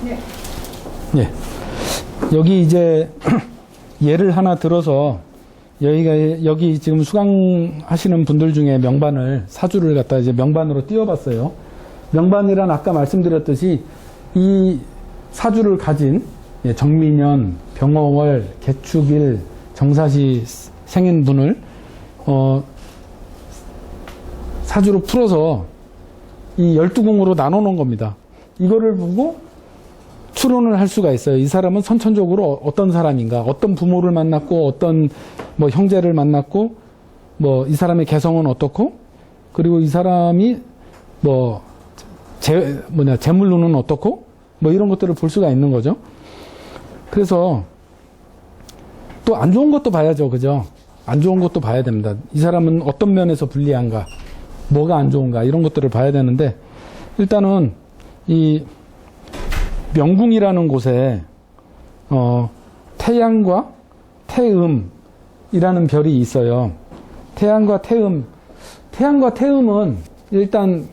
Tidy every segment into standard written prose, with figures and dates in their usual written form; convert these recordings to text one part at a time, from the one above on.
네. 예. 여기 이제 예를 하나 들어서 여기 지금 수강하시는 분들 중에 명반을 사주를 갖다 이제 명반으로 띄워봤어요. 명반이란 아까 말씀드렸듯이 이 사주를 가진 정민년, 병어월, 개축일, 정사시 생인 분을 사주로 풀어서 이 12궁으로 나눠 놓은 겁니다. 이거를 보고 추론을 할 수가 있어요. 이 사람은 선천적으로 어떤 사람인가, 어떤 부모를 만났고, 어떤 뭐 형제를 만났고, 뭐 이 사람의 개성은 어떻고, 그리고 이 사람이 뭐 재물로는 어떻고, 뭐 이런 것들을 볼 수가 있는 거죠. 그래서 또 안 좋은 것도 봐야죠, 그죠? 안 좋은 것도 봐야 됩니다. 이 사람은 어떤 면에서 불리한가, 뭐가 안 좋은가 이런 것들을 봐야 되는데, 일단은 이 명궁이라는 곳에 태양과 태음이라는 별이 있어요. 태양과 태음은 일단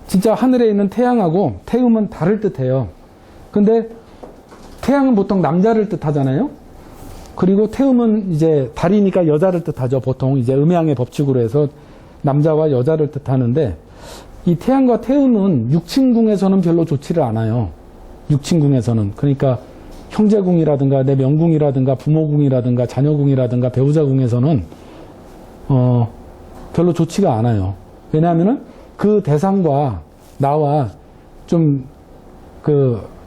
진짜 하늘에 있는 태양하고 태음은 달을 뜻해요. 근데 태양은 보통 남자를 뜻하잖아요. 그리고 태음은 이제 달이니까 여자를 뜻하죠. 보통 이제 음양의 법칙으로 해서 남자와 여자를 뜻하는데, 이 태양과 태음은 육친궁에서는 별로 좋지를 않아요. 육친궁에서는. 그러니까 형제궁이라든가 내 명궁이라든가 부모궁이라든가 자녀궁이라든가 배우자궁에서는 별로 좋지가 않아요. 왜냐하면은 그 대상과 나와 좀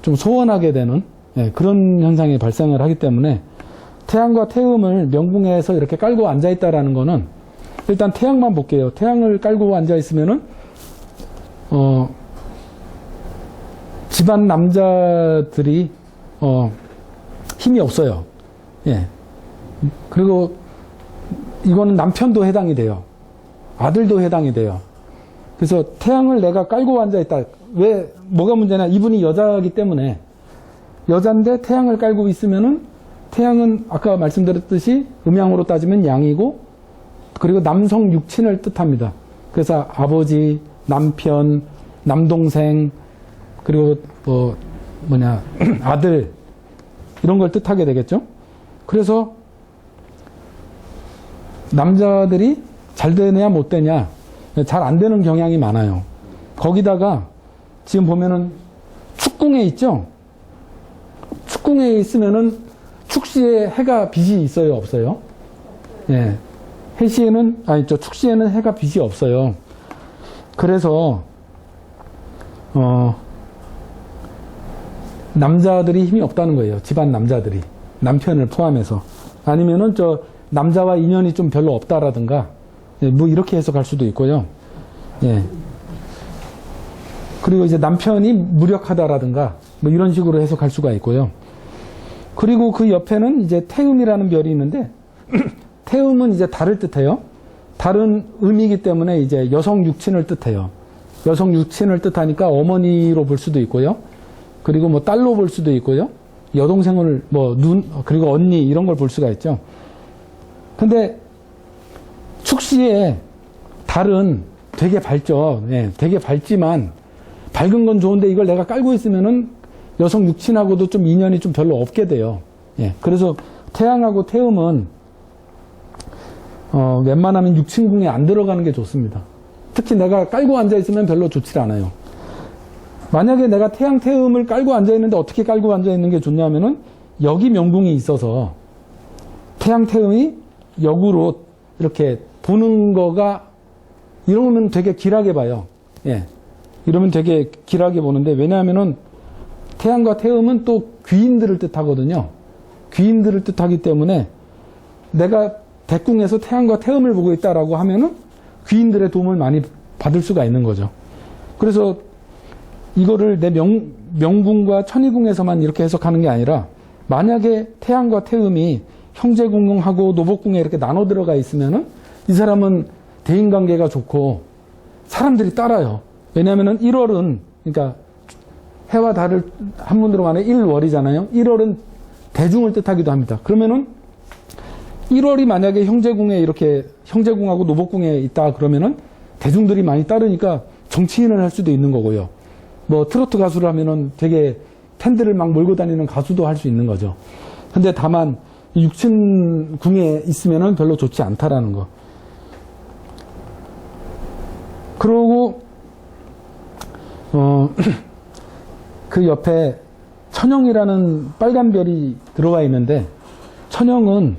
소원하게 되는 그런 현상이 발생을 하기 때문에, 태양과 태음을 명궁에서 이렇게 깔고 앉아있다라는 거는, 일단 태양만 볼게요. 태양을 깔고 앉아있으면은 집안 남자들이 힘이 없어요. 예. 그리고 이거는 남편도 해당이 돼요. 아들도 해당이 돼요. 그래서 태양을 내가 깔고 앉아있다. 왜, 뭐가 문제냐? 이분이 여자이기 때문에, 여잔데 태양을 깔고 있으면은, 태양은 아까 말씀드렸듯이 음양으로 따지면 양이고, 그리고 남성 육친을 뜻합니다. 그래서 아버지, 남편, 남동생, 그리고 아들, 이런 걸 뜻하게 되겠죠? 그래서 남자들이 잘 되냐 못 되냐, 잘 안 되는 경향이 많아요. 거기다가 지금 보면은 축궁에 있죠? 축궁에 있으면은 축시에 해가 빛이 있어요, 없어요? 예. 축시에는 해가 빛이 없어요. 그래서 남자들이 힘이 없다는 거예요. 집안 남자들이, 남편을 포함해서. 아니면은 남자와 인연이 좀 별로 없다라든가, 뭐 이렇게 해석할 수도 있고요. 예. 그리고 이제 남편이 무력하다라든가 뭐 이런 식으로 해석할 수가 있고요. 그리고 그 옆에는 이제 태음이라는 별이 있는데 태음은 이제 달을 뜻해요. 달은 음이기 때문에 이제 여성 육친을 뜻해요. 여성 육친을 뜻하니까 어머니로 볼 수도 있고요. 그리고 뭐 딸로 볼 수도 있고요. 여동생을 그리고 언니 이런 걸 볼 수가 있죠. 근데 축시에 달은 되게 밝죠. 예, 되게 밝지만, 밝은 건 좋은데 이걸 내가 깔고 있으면은 여성 육친하고도 좀 인연이 좀 별로 없게 돼요. 예, 그래서 태양하고 태음은 웬만하면 육친궁에 안 들어가는 게 좋습니다. 특히 내가 깔고 앉아있으면 별로 좋지 않아요. 만약에 내가 태양, 태음을 깔고 앉아있는데 어떻게 깔고 앉아있는 게 좋냐면은, 여기 명궁이 있어서 태양, 태음이 역으로 이렇게 보는 거가, 이러면 되게 길하게 봐요. 예. 이러면 되게 길하게 보는데, 왜냐하면은 태양과 태음은 또 귀인들을 뜻하거든요. 귀인들을 뜻하기 때문에 내가 대궁에서 태양과 태음을 보고 있다라고 하면은 귀인들의 도움을 많이 받을 수가 있는 거죠. 그래서 이거를 내 명궁과 천의궁에서만 이렇게 해석하는 게 아니라, 만약에 태양과 태음이 형제궁하고 노복궁에 이렇게 나눠 들어가 있으면은 이 사람은 대인관계가 좋고 사람들이 따라요. 왜냐하면은 1월은, 그러니까 해와 달을 한문으로 말하면 1월이잖아요. 1월은 대중을 뜻하기도 합니다. 그러면은 1월이 만약에 형제궁에 이렇게, 형제궁하고 노복궁에 있다 그러면은 대중들이 많이 따르니까 정치인을 할 수도 있는 거고요. 뭐 트로트 가수를 하면은 되게 팬들을 막 몰고 다니는 가수도 할 수 있는 거죠. 근데 다만 육친궁에 있으면은 별로 좋지 않다라는 거. 그러고 그 옆에 천형이라는 빨간 별이 들어와 있는데, 천형은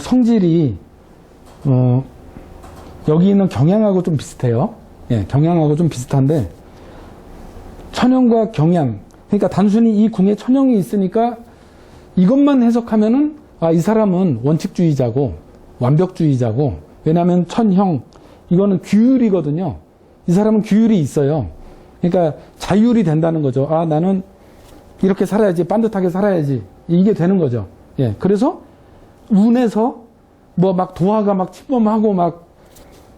성질이 여기 있는 경향하고 좀 비슷해요. 예, 경향하고 좀 비슷한데, 천형과 경향, 그러니까 단순히 이 궁에 천형이 있으니까 이것만 해석하면은 이 사람은 원칙주의자고 완벽주의자고, 왜냐하면 천형, 이거는 규율이거든요. 이 사람은 규율이 있어요. 그러니까 자율이 된다는 거죠. 나는 이렇게 살아야지, 반듯하게 살아야지, 이게 되는 거죠. 예, 그래서 운에서 뭐 막 도화가 막 침범하고 막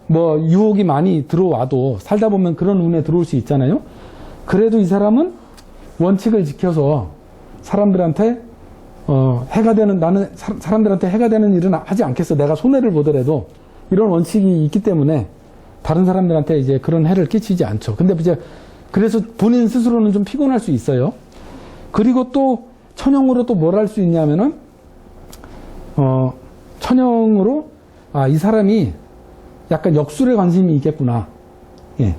뭐 유혹이 많이 들어와도 살다 보면 그런 운에 들어올 수 있잖아요. 그래도 이 사람은 원칙을 지켜서 사람들한테 해가 되는, 나는 사람들한테 해가 되는 일은 하지 않겠어, 내가 손해를 보더라도, 이런 원칙이 있기 때문에 다른 사람들한테 이제 그런 해를 끼치지 않죠. 근데 이제 그래서 본인 스스로는 좀 피곤할 수 있어요. 그리고 또 천형으로 또 뭘 할 수 있냐면은 천형으로 이 사람이 약간 역술에 관심이 있겠구나. 예.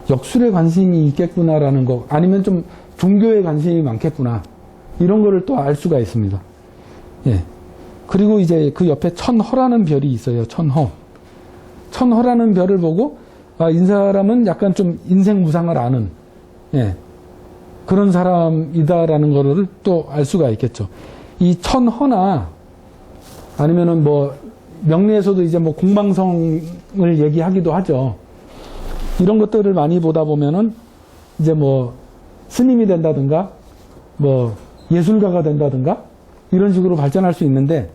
역술에 관심이 있겠구나라는 거, 아니면 좀 종교에 관심이 많겠구나, 이런 거를 또 알 수가 있습니다. 예. 그리고 이제 그 옆에 천허라는 별이 있어요. 천허. 천허라는 별을 보고 이 사람은 약간 좀 인생 무상을 아는, 예, 그런 사람이다라는 거를 또 알 수가 있겠죠. 이 천허나 아니면은 뭐 명리에서도 이제 뭐 공방성을 얘기하기도 하죠. 이런 것들을 많이 보다 보면은 이제 뭐 스님이 된다든가 뭐 예술가가 된다든가 이런 식으로 발전할 수 있는데,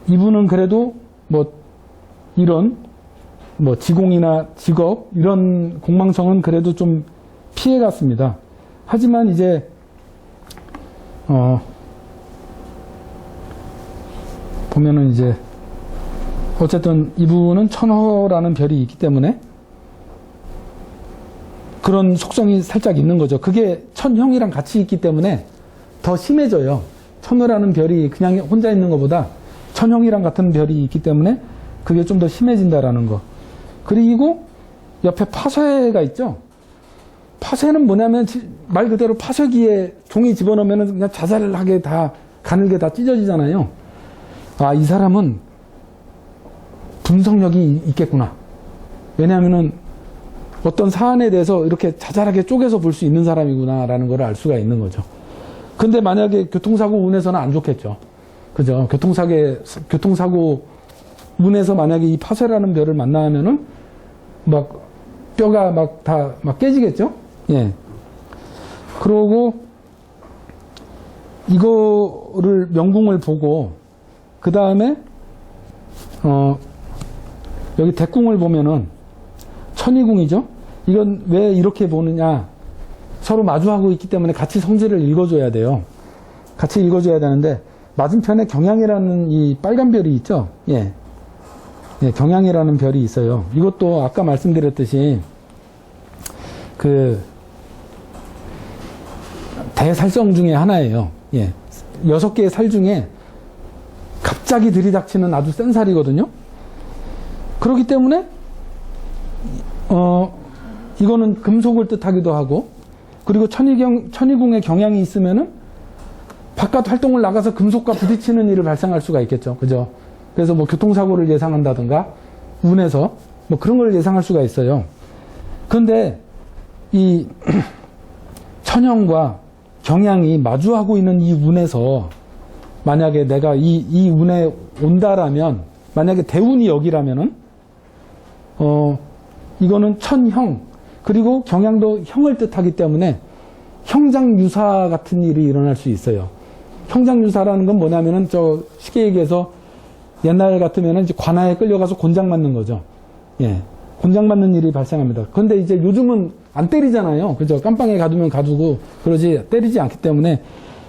이분은 그래도 뭐 이런 뭐 지공이나 직업 이런 공망성은 그래도 좀 피해갔습니다. 하지만 이제 보면은 이제 어쨌든 이분은 천허라는 별이 있기 때문에 그런 속성이 살짝 있는 거죠. 그게 천형이랑 같이 있기 때문에 더 심해져요. 천허라는 별이 그냥 혼자 있는 것보다 천형이랑 같은 별이 있기 때문에 그게 좀 더 심해진다라는 거. 그리고 옆에 파쇄가 있죠. 파쇄는 뭐냐면 말 그대로 파쇄기에 종이 집어넣으면 그냥 자잘하게 다 가늘게 다 찢어지잖아요. 이 사람은 분석력이 있겠구나. 왜냐하면은 어떤 사안에 대해서 이렇게 자잘하게 쪼개서 볼 수 있는 사람이구나라는 걸 알 수가 있는 거죠. 근데 만약에 교통사고 운에서는 안 좋겠죠. 그죠? 교통사고 운에서 만약에 이 파쇄라는 별을 만나면은 막 뼈가 막 다 막 깨지겠죠? 예. 그러고 이거를 명궁을 보고 그 다음에 여기 대궁을 보면은 천이궁이죠. 이건 왜 이렇게 보느냐? 서로 마주하고 있기 때문에 같이 성질을 읽어줘야 돼요. 같이 읽어줘야 되는데 맞은편에 경향이라는 이 빨간 별이 있죠. 예. 예, 경향이라는 별이 있어요. 이것도 아까 말씀드렸듯이 그 대살성 중에 하나예요. 예. 6개의 살 중에 갑자기 들이닥치는 아주 센 살이거든요. 그렇기 때문에 이거는 금속을 뜻하기도 하고, 그리고 천이궁에 경향이 있으면은 바깥 활동을 나가서 금속과 부딪히는 일을 발생할 수가 있겠죠. 그죠? 그래서 뭐 교통사고를 예상한다든가 운에서 뭐 그런 걸 예상할 수가 있어요. 그런데 이 천형과 경향이 마주하고 있는 이 운에서 만약에 내가 이 운에 온다라면, 만약에 대운이 여기라면은 이거는 천형, 그리고 경향도 형을 뜻하기 때문에 형장유사 같은 일이 일어날 수 있어요. 형장유사라는 건 뭐냐면은 쉽게 얘기해서 옛날 같으면은 이제 관아에 끌려가서 곤장 맞는 거죠. 예. 곤장 맞는 일이 발생합니다. 그런데 이제 요즘은 안 때리잖아요. 그죠? 깜빵에 가두면 가두고 그러지, 때리지 않기 때문에.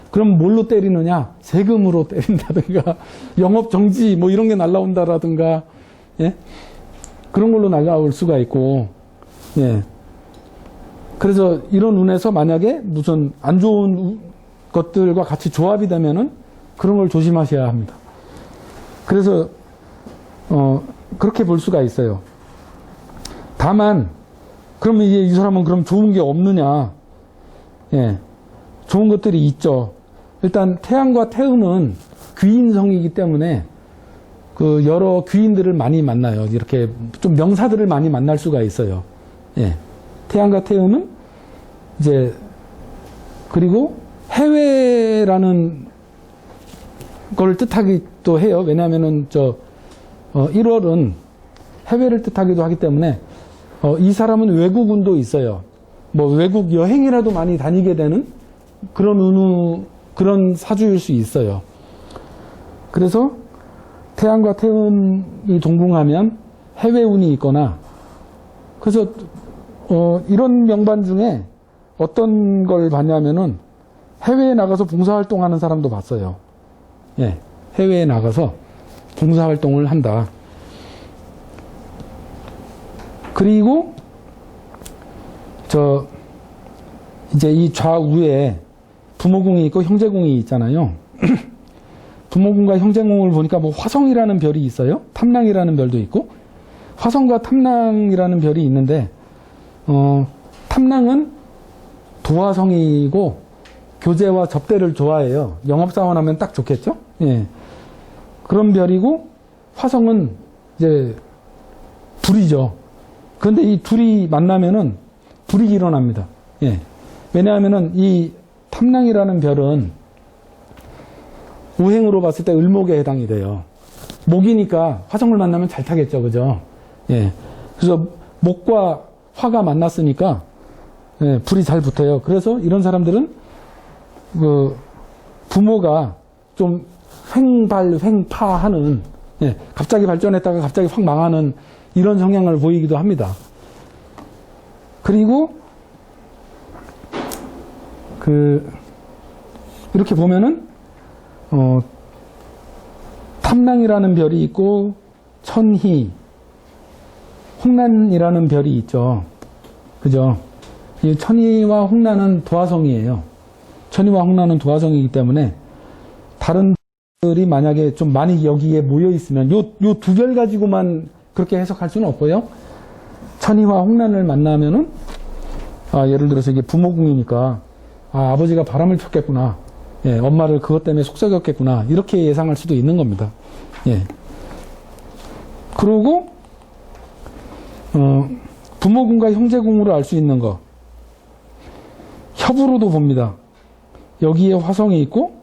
그럼 뭘로 때리느냐? 세금으로 때린다든가, 영업정지 뭐 이런 게 날라온다라든가, 예? 그런 걸로 날라올 수가 있고, 예. 그래서 이런 운에서 만약에 무슨 안 좋은 것들과 같이 조합이 되면은 그런 걸 조심하셔야 합니다. 그래서 그렇게 볼 수가 있어요. 다만 그러면 이제 이 사람은 그럼 좋은 게 없느냐? 예, 좋은 것들이 있죠. 일단 태양과 태음은 귀인성이기 때문에 그 여러 귀인들을 많이 만나요. 이렇게 좀 명사들을 많이 만날 수가 있어요. 예, 태양과 태음은 이제 그리고 해외라는 걸 뜻하기도 해요. 왜냐하면은 1월은 해외를 뜻하기도 하기 때문에 이 사람은 외국운도 있어요. 뭐 외국 여행이라도 많이 다니게 되는 그런 사주일 수 있어요. 그래서 태양과 태음이 동궁하면 해외운이 있거나 그래서 이런 명반 중에 어떤 걸 봤냐면은 해외에 나가서 봉사활동하는 사람도 봤어요. 예, 해외에 나가서 봉사활동을 한다. 그리고 이제 이 좌우에 부모궁이 있고 형제궁이 있잖아요. 부모궁과 형제궁을 보니까 뭐 화성이라는 별이 있어요. 탐랑이라는 별도 있고 화성과 탐랑이라는 별이 있는데 탐랑은 도화성이고 교제와 접대를 좋아해요. 영업사원 하면 딱 좋겠죠? 예. 그런 별이고 화성은 이제 불이죠. 그런데 이 둘이 만나면은 불이 일어납니다. 예. 왜냐하면은 이 탐랑이라는 별은 우행으로 봤을 때 을목에 해당이 돼요. 목이니까 화성을 만나면 잘 타겠죠. 그죠? 예. 그래서 목과 화가 만났으니까 예, 불이 잘 붙어요. 그래서 이런 사람들은 부모가 좀 횡파하는 예, 갑자기 발전했다가 갑자기 확 망하는 이런 성향을 보이기도 합니다. 그리고 이렇게 보면은 탐랑이라는 별이 있고 천희, 홍란이라는 별이 있죠. 그죠? 이 천희와 홍란은 도화성이에요. 천희와 홍란은 도화성이기 때문에 다른 들이 만약에 좀 많이 여기에 모여 있으면 요 두 별 가지고만 그렇게 해석할 수는 없고요. 천희와 홍란을 만나면은 예를 들어서 이게 부모궁이니까 아버지가 바람을 폈겠구나. 예, 엄마를 그것 때문에 속삭였겠구나. 이렇게 예상할 수도 있는 겁니다. 예. 그리고 부모궁과 형제궁으로 알 수 있는 거 협으로도 봅니다. 여기에 화성이 있고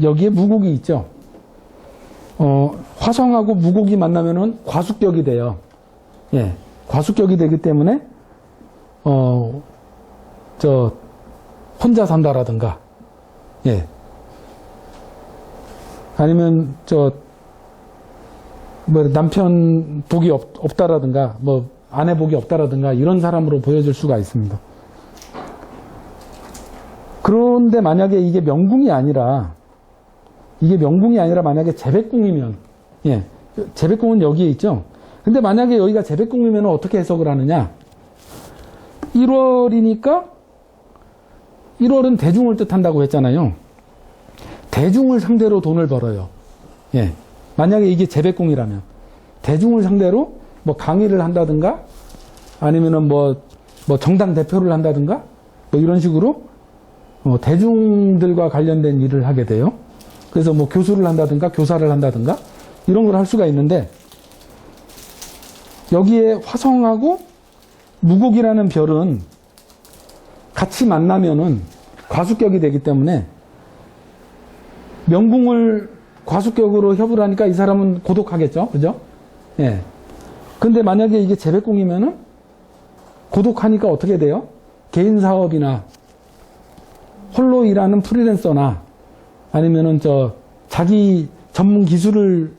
여기에 무곡이 있죠. 화성하고 무곡이 만나면은 과수격이 돼요. 예, 과수격이 되기 때문에 혼자 산다라든가, 예, 아니면 남편 복이 없다라든가, 아내 복이 없다라든가 이런 사람으로 보여질 수가 있습니다. 그런데 만약에 이게 명궁이 아니라 만약에 재백궁이면, 예, 재백궁은 여기에 있죠. 근데 만약에 여기가 재백궁이면 어떻게 해석을 하느냐? 1월이니까 1월은 대중을 뜻한다고 했잖아요. 대중을 상대로 돈을 벌어요. 예, 만약에 이게 재백궁이라면 대중을 상대로 강의를 한다든가 아니면은 정당 대표를 한다든가 이런 식으로 대중들과 관련된 일을 하게 돼요. 그래서 교수를 한다든가 교사를 한다든가 이런 걸 할 수가 있는데 여기에 화성하고 무곡이라는 별은 같이 만나면은 과수격이 되기 때문에 명궁을 과수격으로 협을 하니까 이 사람은 고독하겠죠. 그죠? 예. 근데 만약에 이게 재백궁이면은 고독하니까 어떻게 돼요? 개인 사업이나 홀로 일하는 프리랜서나 아니면은 자기 전문 기술로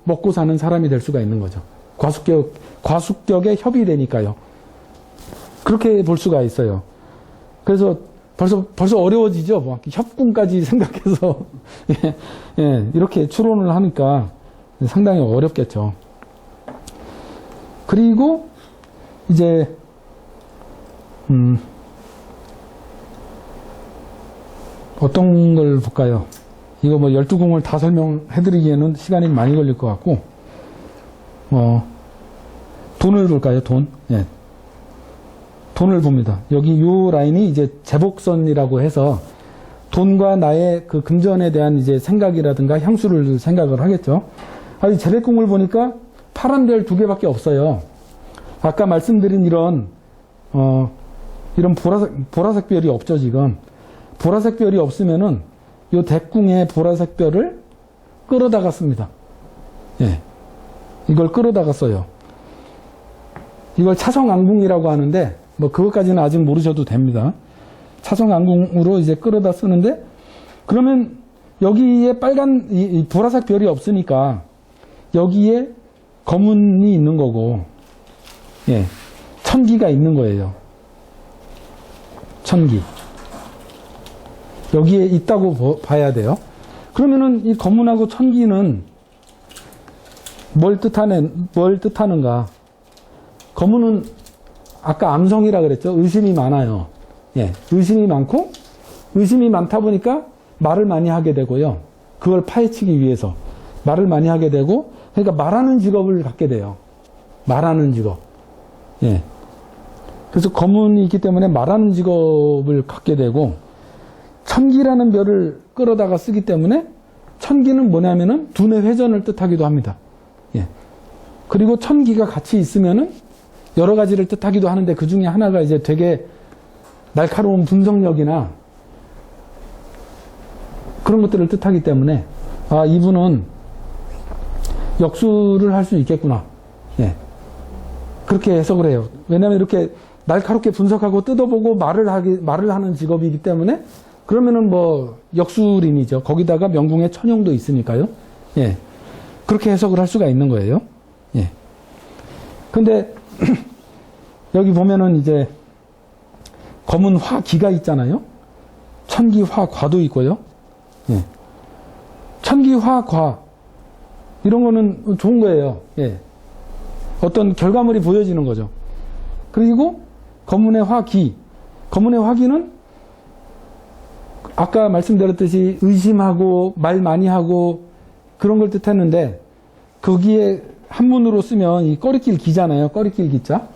먹고 사는 사람이 될 수가 있는 거죠. 과수격에 협이 되니까요. 그렇게 볼 수가 있어요. 그래서 벌써 어려워지죠. 협궁까지 생각해서 예, 이렇게 추론을 하니까 상당히 어렵겠죠. 그리고 이제 어떤 걸 볼까요? 이거 뭐 12궁을 다 설명해드리기에는 시간이 많이 걸릴 것 같고, 돈을 볼까요? 돈. 예. 돈을 봅니다. 여기 요 라인이 이제 제복선이라고 해서 돈과 나의 그 금전에 대한 이제 생각이라든가 향수를 생각을 하겠죠. 이 재백궁을 보니까 파란 별 2개밖에 없어요. 아까 말씀드린 이런 보라색 별이 없죠, 지금. 보라색 별이 없으면은 요 대궁의 보라색 별을 끌어다가 씁니다. 예. 이걸 끌어다가 써요. 이걸 차성안궁이라고 하는데, 뭐, 그것까지는 아직 모르셔도 됩니다. 차성안궁으로 이제 끌어다 쓰는데, 그러면 여기에 빨간, 이 보라색 별이 없으니까, 여기에 검은이 있는 거고, 예. 천기가 있는 거예요. 천기. 여기에 있다고 봐야 돼요. 그러면은 이 검은하고 천기는 뭘 뜻하는가? 검은은 아까 암성이라 그랬죠? 의심이 많아요. 예. 의심이 많고, 의심이 많다 보니까 말을 많이 하게 되고요. 그걸 파헤치기 위해서 말을 많이 하게 되고, 그러니까 말하는 직업을 갖게 돼요. 말하는 직업. 예. 그래서 검은이 있기 때문에 말하는 직업을 갖게 되고, 천기라는 별을 끌어다가 쓰기 때문에 천기는 뭐냐면은 두뇌 회전을 뜻하기도 합니다. 예. 그리고 천기가 같이 있으면은 여러 가지를 뜻하기도 하는데 그 중에 하나가 이제 되게 날카로운 분석력이나 그런 것들을 뜻하기 때문에 이분은 역수를 할 수 있겠구나. 예. 그렇게 해석을 해요. 왜냐하면 이렇게 날카롭게 분석하고 뜯어보고 말을 하는 직업이기 때문에 그러면은 뭐 역술인이죠. 거기다가 명궁의 천용도 있으니까요. 예. 그렇게 해석을 할 수가 있는 거예요. 예. 근데 여기 보면은 이제 검은 화기가 있잖아요. 천기 화과도 있고요. 예. 천기 화과 이런 거는 좋은 거예요. 예. 어떤 결과물이 보여지는 거죠. 그리고 검은의 화기. 검은의 화기는 아까 말씀드렸듯이 의심하고 말 많이 하고 그런 걸 뜻했는데 거기에 한문으로 쓰면 이 꺼리낄 기잖아요. 꺼리낄 기자.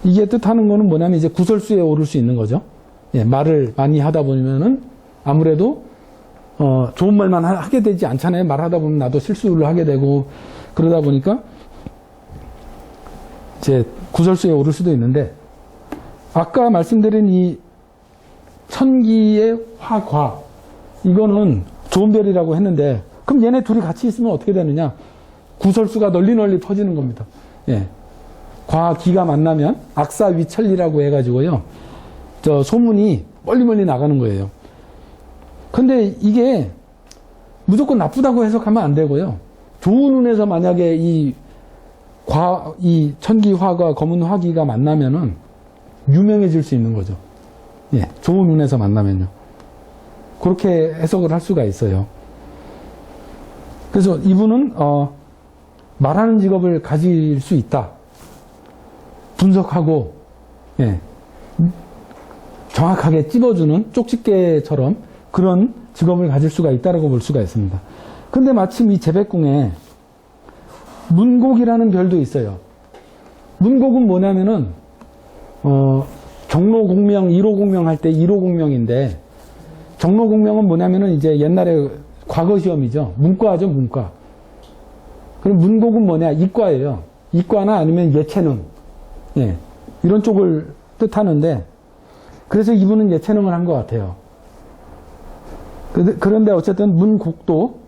이게 뜻하는 거는 뭐냐면 이제 구설수에 오를 수 있는 거죠. 예, 말을 많이 하다 보면은 아무래도 좋은 말만 하게 되지 않잖아요. 말하다 보면 나도 실수를 하게 되고 그러다 보니까 이제 구설수에 오를 수도 있는데 아까 말씀드린 이 천기의 화과 이거는 좋은 별이라고 했는데 그럼 얘네 둘이 같이 있으면 어떻게 되느냐? 구설수가 널리 퍼지는 겁니다. 예. 과기가 만나면 악사위천리라고 해가지고요. 저 소문이 멀리 나가는 거예요. 근데 이게 무조건 나쁘다고 해석하면 안 되고요. 좋은 운에서 만약에 이 천기화가 검은 화기가 만나면은 유명해질 수 있는 거죠. 예, 좋은 운에서 만나면요. 그렇게 해석을 할 수가 있어요. 그래서 이분은 말하는 직업을 가질 수 있다. 분석하고 예, 정확하게 찝어주는 쪽집게처럼 그런 직업을 가질 수가 있다라고 볼 수가 있습니다. 근데 마침 이 재백궁에 문곡이라는 별도 있어요. 문곡은 뭐냐면은 정로공명, 1호 공명 할 때 1호 공명인데 정로 공명은 뭐냐면은 이제 옛날에 과거 시험이죠. 문과죠, 문과. 그럼 문곡은 뭐냐? 이과예요. 이과나 아니면 예체능. 예. 이런 쪽을 뜻하는데 그래서 이분은 예체능을 한 것 같아요. 그런데 어쨌든 문곡도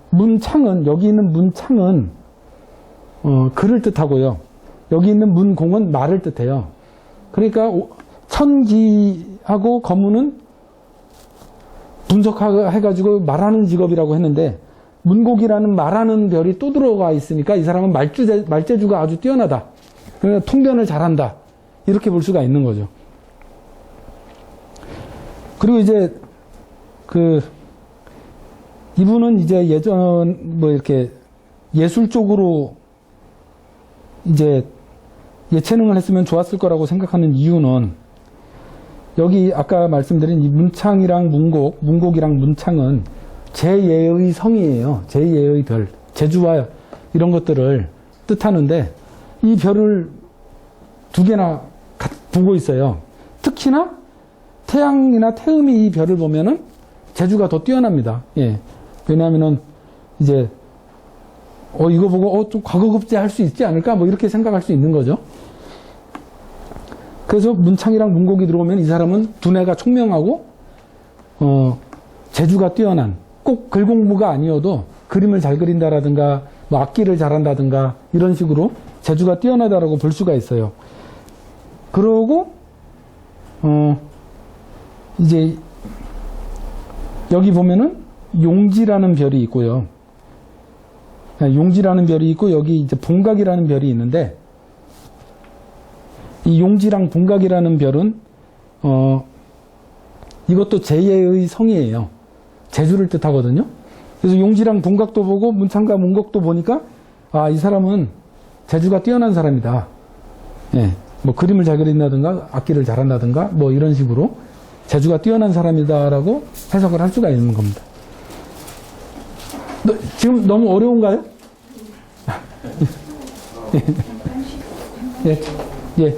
문창은 여기 있는 문창은 글을 뜻하고요. 여기 있는 문공은 말을 뜻해요. 그러니까 천기하고 검문은 분석해가지고 말하는 직업이라고 했는데 문곡이라는 말하는 별이 또 들어가 있으니까 이 사람은 말재주가 아주 뛰어나다. 그러니까 통변을 잘한다. 이렇게 볼 수가 있는 거죠. 그리고 이제 이분은 이제 예전 이렇게 예술 쪽으로 이제 예체능을 했으면 좋았을 거라고 생각하는 이유는 여기 아까 말씀드린 이 문창이랑 문곡이랑 문창은 제2의 성이에요. 제2의 별, 제주와 이런 것들을 뜻하는데 이 별을 두 개나 보고 있어요. 특히나 태양이나 태음이 이 별을 보면은 제주가 더 뛰어납니다. 예. 왜냐하면은 이제 이거 보고 좀 과거급제 할 수 있지 않을까 뭐 이렇게 생각할 수 있는 거죠. 그래서 문창이랑 문곡이 들어오면 이 사람은 두뇌가 총명하고 재주가 뛰어난, 꼭 글 공부가 아니어도 그림을 잘 그린다라든가 뭐 악기를 잘한다든가 이런 식으로 재주가 뛰어나다라고 볼 수가 있어요. 그러고 이제 여기 보면은 용지라는 별이 있고요. 용지라는 별이 있고 여기 이제 봉각이라는 별이 있는데 이 용지랑 봉각이라는 별은 이것도 제의 성이에요. 재주를 뜻하거든요. 그래서 용지랑 봉각도 보고 문창과 문곡도 보니까 이 사람은 재주가 뛰어난 사람이다. 예, 뭐 그림을 잘 그린다든가 악기를 잘한다든가 뭐 이런 식으로 재주가 뛰어난 사람이다라고 해석을 할 수가 있는 겁니다. 지금 너무 어려운가요? 예. 예.